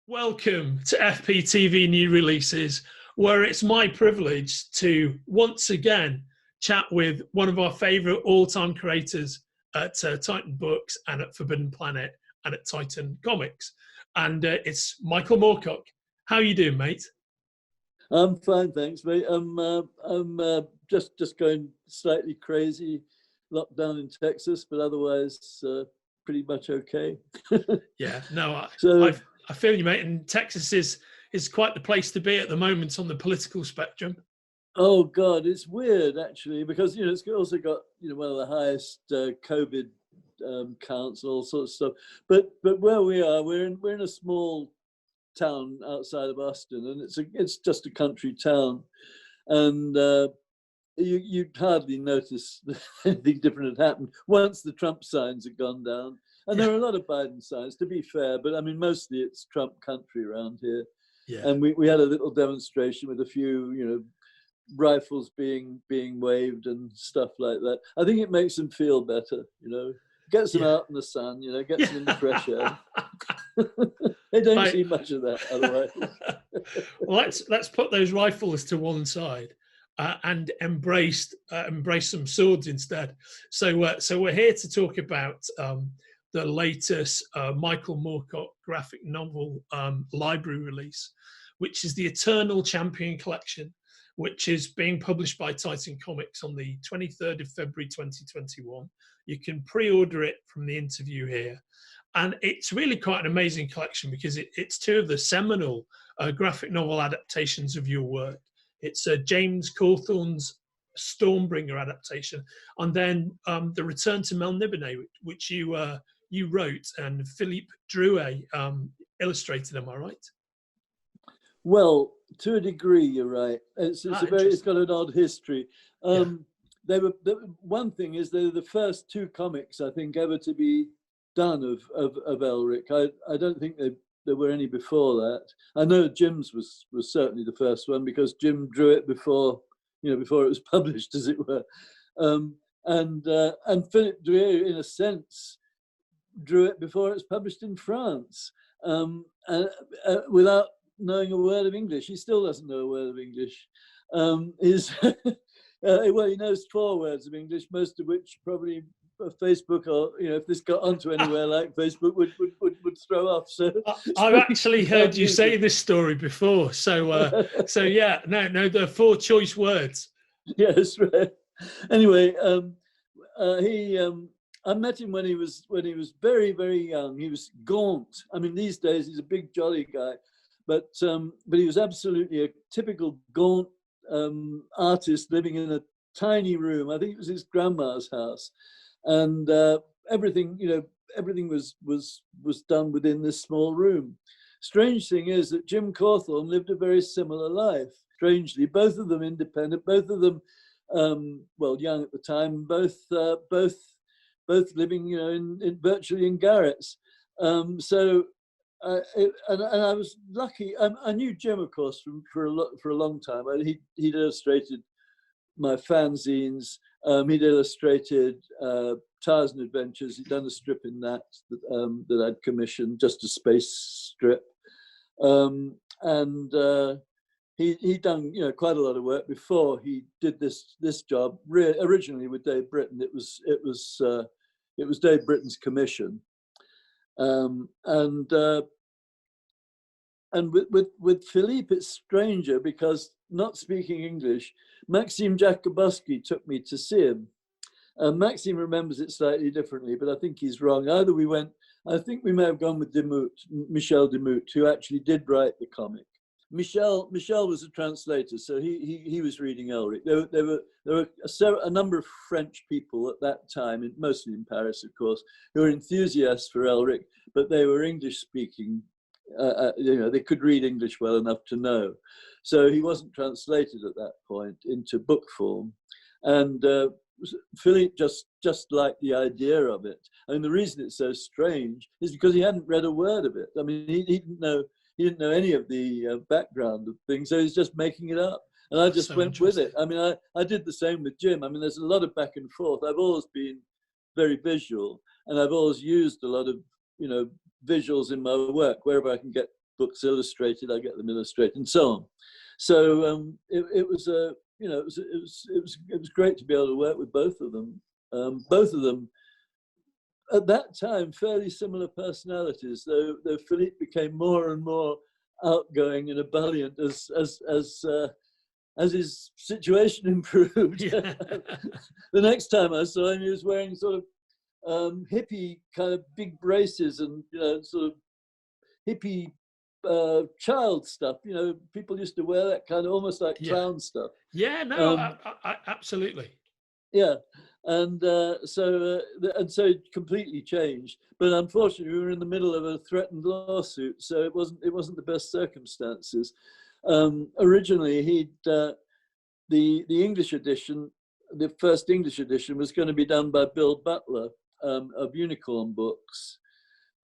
Welcome to FPTV New Releases, where it's my privilege to once again chat with one of our favourite all-time creators at Titan Books and at Forbidden Planet and at Titan Comics. And it's Michael Moorcock. How you doing, mate? I'm fine, thanks, mate. I'm just going slightly crazy, lockdown in Texas, but otherwise pretty much okay. Yeah, no, So, I feel you, mate. And Texas is quite the place to be at the moment on the political spectrum. oh God, it's weird actually, because it's also got one of the highest COVID counts and all sorts of stuff. But where we are, we're in a small town outside of Austin, and it's just a country town, and you'd hardly notice anything different had happened once the Trump signs had gone down. And there are a lot of Biden signs, to be fair, but I mean, mostly it's Trump country around here. Yeah. And we had a little demonstration with a few, rifles being waved and stuff like that. I think it makes them feel better, gets them out in the sun, gets them in the fresh air. They don't see much of that otherwise. Well, let's put those rifles to one side and embrace some swords instead. So we're here to talk about the latest Michael Moorcock graphic novel library release, which is the Eternal Champion Collection, which is being published by Titan Comics on the 23rd of February 2021. You can pre-order it from the interview here. And it's really quite an amazing collection because it's two of the seminal graphic novel adaptations of your work. It's James Cawthorn's Stormbringer adaptation, and then The Return to Melniboné, which you wrote, and Phillippe Druillet illustrated. Am I right? Well, to a degree, you're right. It's got an odd history. One thing is they were the first two comics I think ever to be done of Elric. I don't think there were any before that. I know Jim's was certainly the first one because Jim drew it before it was published, as it were. And Phillippe Druillet, in a sense, drew it before it was published in France, without knowing a word of English. He still doesn't know a word of English. Well, he knows 4 words of English, most of which probably Facebook, or if this got onto anywhere like Facebook, would throw off. So I've actually heard you say this story before. So yeah, no, there are 4 choice words. Yes, right. Anyway, I met him when he was very, very young. He was gaunt. I mean, these days he's a big jolly guy, but he was absolutely a typical gaunt artist living in a tiny room. I think it was his grandma's house. And everything was done within this small room. Strange thing is that Jim Corthorn lived a very similar life. Strangely, both of them independent, both of them young at the time, both living in virtually in garrets. And I was lucky. I knew Jim, of course, for a long time. He'd illustrated my fanzines. He'd illustrated Tarzan Adventures. He'd done a strip in that I'd commissioned, just a space strip, and he'd done quite a lot of work before he did this job. Originally with Dave Britton, it was Dave Britton's commission, and with Phillippe, it's stranger because, not speaking English, Maxime Jakubowski took me to see him. Maxime remembers it slightly differently, but I think he's wrong. I think we may have gone with Michel Demout, who actually did write the comic. Michel was a translator, so he was reading Elric. There were a number of French people at that time, mostly in Paris, of course, who were enthusiasts for Elric, but they were English speaking. They could read English well enough to know. So he wasn't translated at that point into book form. And Phillippe just liked the idea of it. I mean, the reason it's so strange is because he hadn't read a word of it. I mean, he didn't know any of the background of things, so he's just making it up. And I just went with it. I mean, I did the same with Jim. I mean, there's a lot of back and forth. I've always been very visual, and I've always used a lot of, visuals in my work wherever I can get books illustrated, I get them illustrated, and so on. So it was a, you know, it was great to be able to work with both of them. Both of them, at that time, fairly similar personalities, though Phillippe became more and more outgoing and ebullient as his situation improved. Yeah. The next time I saw him, he was wearing sort of hippie kind of big braces and, you know, sort of hippie child stuff. You know, people used to wear that kind of almost like clown stuff. Yeah, no, I absolutely. Yeah, and so it completely changed. But unfortunately, we were in the middle of a threatened lawsuit, so it wasn't the best circumstances. Originally, the English edition, the first English edition, was going to be done by Bill Butler of Unicorn Books,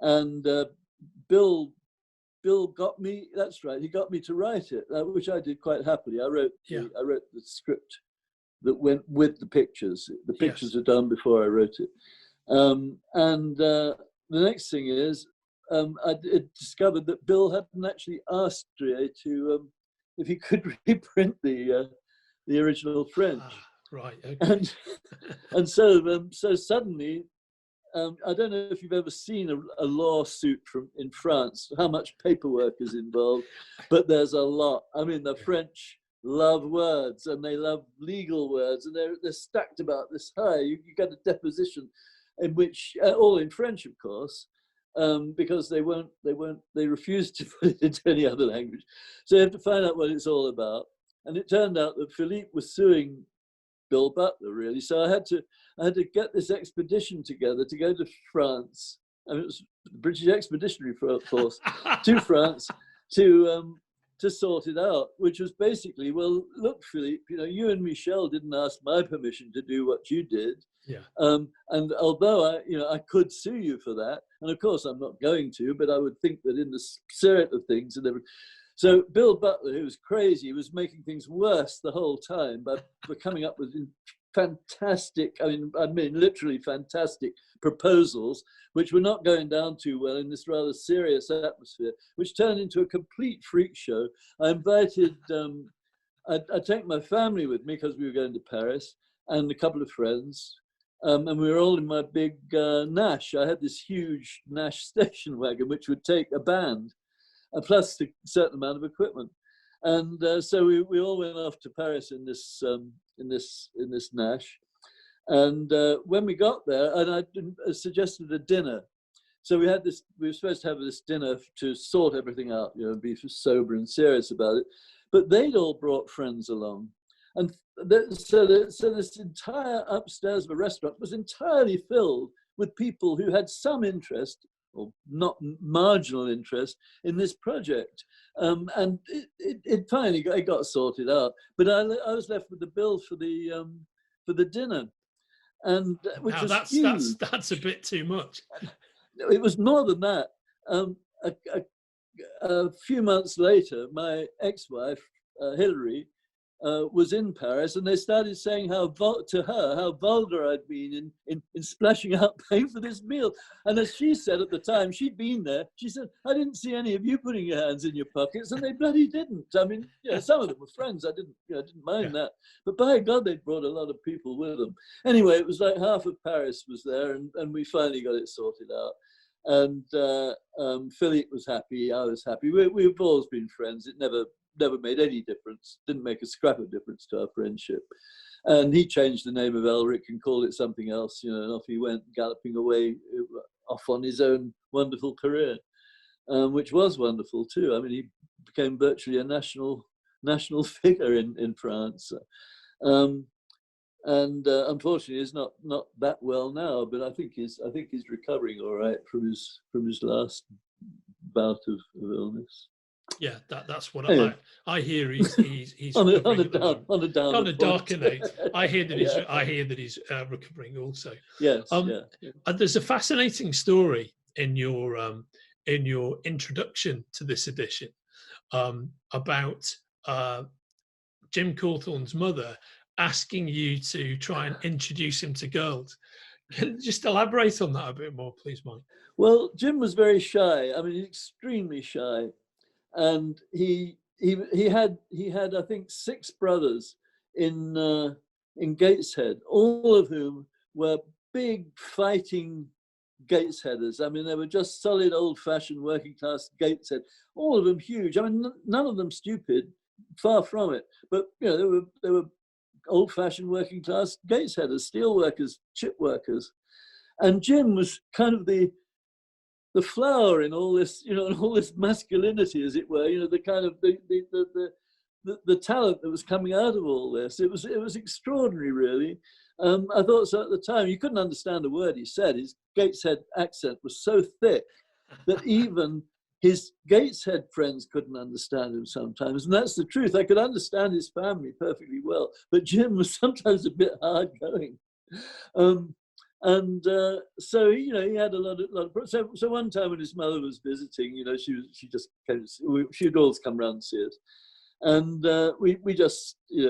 and Bill got me. That's right, he got me to write it, which I did quite happily. I wrote the script that went with the pictures. The pictures were done before I wrote it. And the next thing is, I discovered that Bill hadn't actually asked Druillet to if he could reprint the original French. Right. Okay. And so suddenly, I don't know if you've ever seen a lawsuit in France, how much paperwork is involved, but there's a lot. I mean, the French love words, and they love legal words, and they're stacked about this high. You get a deposition in which, all in French, of course, because they refused to put it into any other language. So you have to find out what it's all about. And it turned out that Phillippe was suing Bill Butler, really. So I had to get this expedition together to go to France. I mean, it was the British Expeditionary Force to France to sort it out, which was basically, well, look, Phillippe, you know, you and Michel didn't ask my permission to do what you did. Yeah. And although I could sue you for that, and of course I'm not going to, but I would think that in the spirit of things and everything. So Bill Butler, who was crazy, was making things worse the whole time by coming up with fantastic, I mean, literally fantastic proposals, which were not going down too well in this rather serious atmosphere, which turned into a complete freak show. I invited, I take my family with me because we were going to Paris, and a couple of friends, and we were all in my big Nash. I had this huge Nash station wagon, which would take a band, plus a certain amount of equipment. And so we all went off to Paris in this Nash. And when we got there, and I suggested a dinner. So we were supposed to have this dinner to sort everything out, you know, be sober and serious about it. But they'd all brought friends along. And so this entire upstairs of a restaurant was entirely filled with people who had some interest, or not marginal interest, in this project. And it finally got sorted out. But I was left with the bill for the dinner, and which was huge. That's a bit too much. It was more than that. A few months later, my ex-wife, Hilary, was in Paris, and they started saying how vulgar I'd been in splashing out paying for this meal. And as she said at the time, she'd been there, she said, I didn't see any of you putting your hands in your pockets, and they bloody didn't. I mean, you know, some of them were friends, I didn't mind that. But by God, they'd brought a lot of people with them. Anyway, it was like half of Paris was there, and we finally got it sorted out. And Phillippe was happy, I was happy. We've always been friends. It never made any difference, didn't make a scrap of difference to our friendship. And he changed the name of Elric and called it something else, you know, and off he went galloping away off on his own wonderful career, which was wonderful too. I mean, he became virtually a national figure in France. Unfortunately, he's not that well now, but I think he's recovering all right from his last bout of illness. Yeah, that's what I hear. He's on a darker note. I hear that he's recovering also. Yes. There's a fascinating story in your introduction to this edition about Jim Cawthorn's mother asking you to try and introduce him to girls. Can you just elaborate on that a bit more, please, Mike? Well, Jim was very shy. I mean, extremely shy. and he had I think 6 brothers in Gateshead, all of whom were big fighting Gatesheaders. I mean, they were just solid old-fashioned working class Gateshead, all of them huge. I mean, none of them stupid, far from it. But you know, they were old-fashioned working class Gatesheaders, steel workers, chip workers. And Jim was kind of the flower in all this, you know, in all this masculinity, as it were. You know, the kind of the talent that was coming out of all this. It was extraordinary, really. I thought so at the time. You couldn't understand a word he said. His Gateshead accent was so thick that even his Gateshead friends couldn't understand him sometimes. And that's the truth. I could understand his family perfectly well, but Jim was sometimes a bit hard going. So, you know, he had a lot of so one time when his mother was visiting, you know, she just came, she'd always come round and see us. And we just, you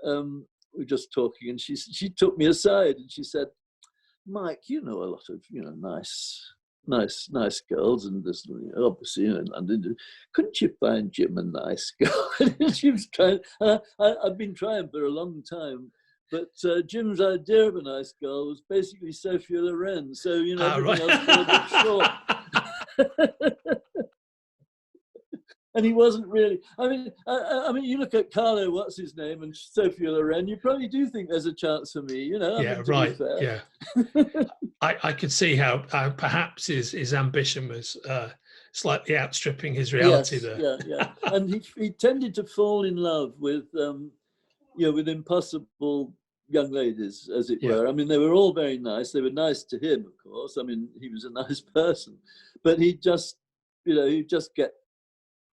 know, we were just talking, and she took me aside and she said, "Mike, you know a lot of, you know, nice girls, and this, you know, obviously, you know, in London. Couldn't you find Jim a nice girl?" And she was trying. I've been trying for a long time, but Jim's idea of a nice girl was basically Sophia Loren. So, you know, everything else fell a bit short. And he wasn't really. I mean, you look at Carlo, what's his name, and Sophia Loren. You probably do think there's a chance for me, you know. Yeah, right. Yeah, I could see how perhaps his ambition was slightly outstripping his reality there. Yeah. And he tended to fall in love with, you know, with impossible young ladies, as it were. I mean, they were all very nice. They were nice to him, of course. I mean, he was a nice person, but he just, you know, he'd just get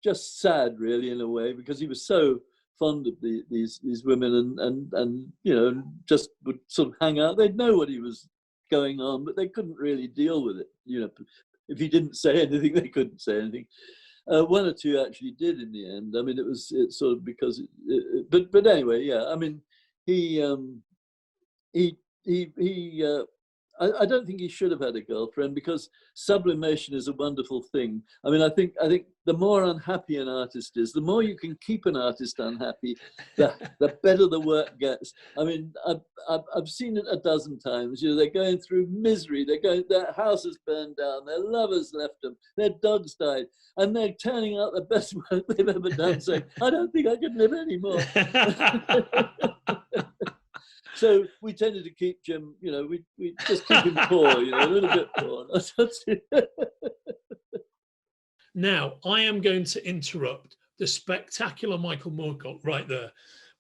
just sad, really, in a way, because he was so fond of these women, and you know, just would sort of hang out. They'd know what he was going on, but they couldn't really deal with it. You know, if he didn't say anything, they couldn't say anything. One or two actually did in the end. I mean, it's sort of because, but anyway, yeah. I mean, I don't think he should have had a girlfriend, because sublimation is a wonderful thing. I mean, I think the more unhappy an artist is, the more you can keep an artist unhappy, the better the work gets. I mean, I've seen it a dozen times. You know, they're going through misery. Their house has burned down. Their lovers left them. Their dogs died, and they're turning out the best work they've ever done, saying, "I don't think I can live anymore." So we tended to keep Jim, you know, we just keep him poor, you know, a little bit poor. That's it. Now, I am going to interrupt the spectacular Michael Moorcock right there,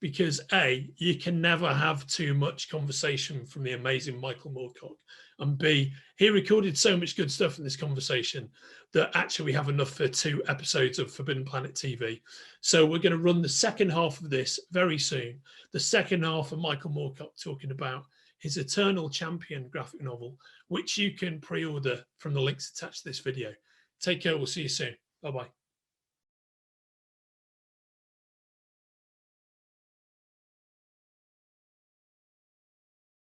because A, you can never have too much conversation from the amazing Michael Moorcock, and B, he recorded so much good stuff in this conversation that actually we have enough for 2 episodes of Forbidden Planet TV. So we're going to run the second half of this very soon. The second half of Michael Moorcock talking about his Eternal Champion graphic novel, which you can pre-order from the links attached to this video. Take care. We'll see you soon. Bye-bye.